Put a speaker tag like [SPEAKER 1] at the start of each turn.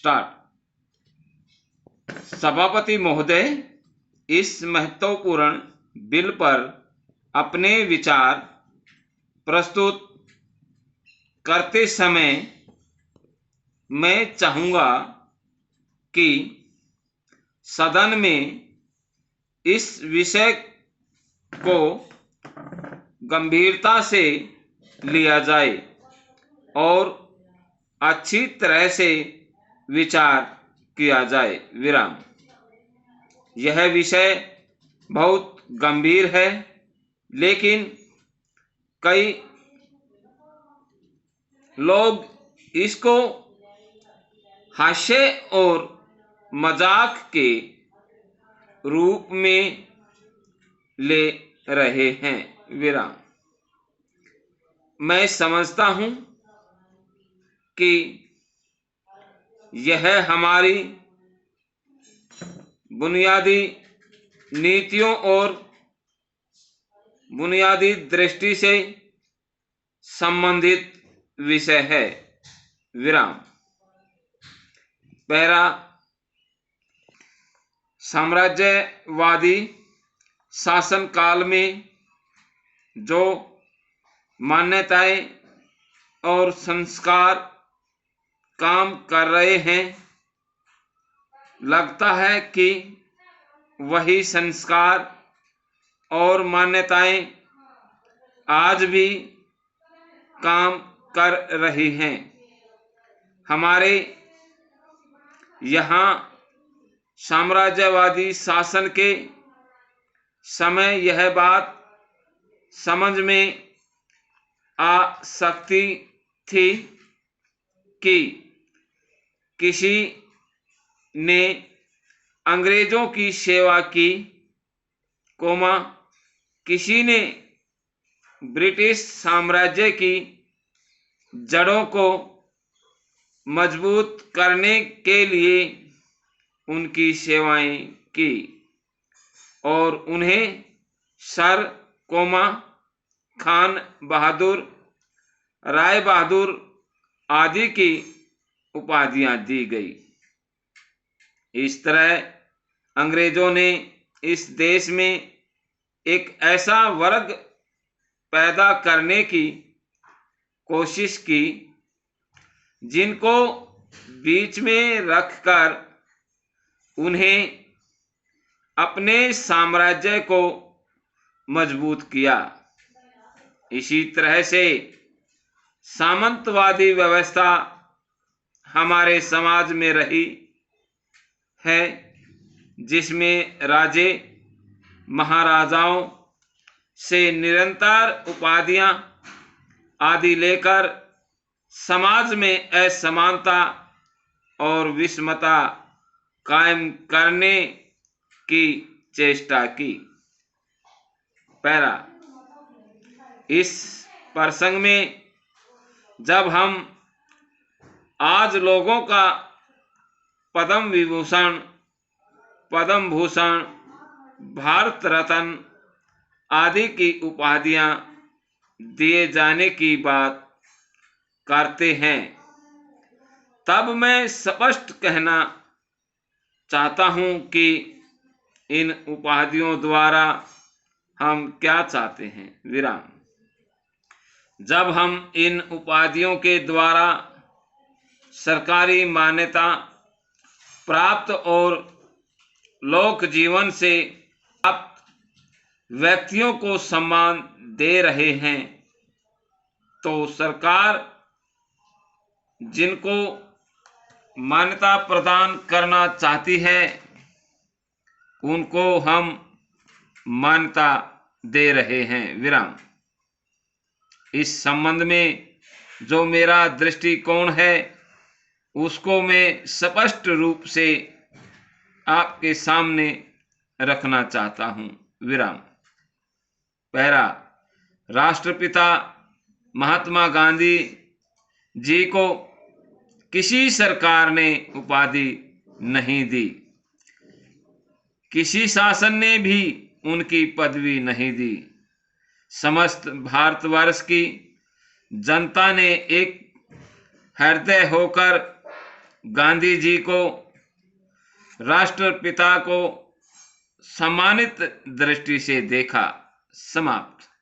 [SPEAKER 1] Start. सभापति महोदय, इस महत्वपूर्ण बिल पर अपने विचार प्रस्तुत करते समय मैं चाहूँगा कि सदन में इस विषय को गंभीरता से लिया जाए और अच्छी तरह से विचार किया जाए। विराम। यह विषय बहुत गंभीर है, लेकिन कई लोग इसको हास्य और मजाक के रूप में ले रहे हैं। विराम। मैं समझता हूं कि यह हमारी बुनियादी नीतियों और बुनियादी दृष्टि से संबंधित विषय है। विराम। पहला, साम्राज्यवादी शासन काल में जो मान्यताएं और संस्कार काम कर रहे हैं, लगता है कि वही संस्कार और मान्यताएं आज भी काम कर रही हैं। हमारे यहाँ साम्राज्यवादी शासन के समय यह बात समझ में आ सकती थी कि किसी ने अंग्रेजों की सेवा की, किसी ने ब्रिटिश साम्राज्य की जड़ों को मजबूत करने के लिए उनकी सेवाएं की और उन्हें सर, खान बहादुर, राय बहादुर आदि की उपाधियां दी गई। इस तरह अंग्रेजों ने इस देश में एक ऐसा वर्ग पैदा करने की कोशिश की जिनको बीच में रखकर उन्हें अपने साम्राज्य को मजबूत किया। इसी तरह से सामंतवादी व्यवस्था हमारे समाज में रही है, जिसमें राजे महाराजाओं से निरंतर उपाधियां आदि लेकर समाज में असमानता और विषमता कायम करने की चेष्टा की। पैरा। इस प्रसंग में जब हम आज लोगों का पद्म विभूषण, पद्म भूषण, भारत रत्न आदि की उपाधियां दिए जाने की बात करते हैं, तब मैं स्पष्ट कहना चाहता हूं कि इन उपाधियों द्वारा हम क्या चाहते हैं। विराम। जब हम इन उपाधियों के द्वारा सरकारी मान्यता प्राप्त और लोक जीवन से प्राप्त व्यक्तियों को सम्मान दे रहे हैं, तो सरकार जिनको मान्यता प्रदान करना चाहती है उनको हम मान्यता दे रहे हैं। विराम। इस संबंध में जो मेरा दृष्टिकोण है उसको मैं स्पष्ट रूप से आपके सामने रखना चाहता हूं। विराम। पहला, राष्ट्रपिता महात्मा गांधी जी को किसी सरकार ने उपाधि नहीं दी, किसी शासन ने भी उनकी पदवी नहीं दी। समस्त भारतवर्ष की जनता ने एक हृदय होकर गांधी जी को, राष्ट्रपिता को सम्मानित दृष्टि से देखा। समाप्त।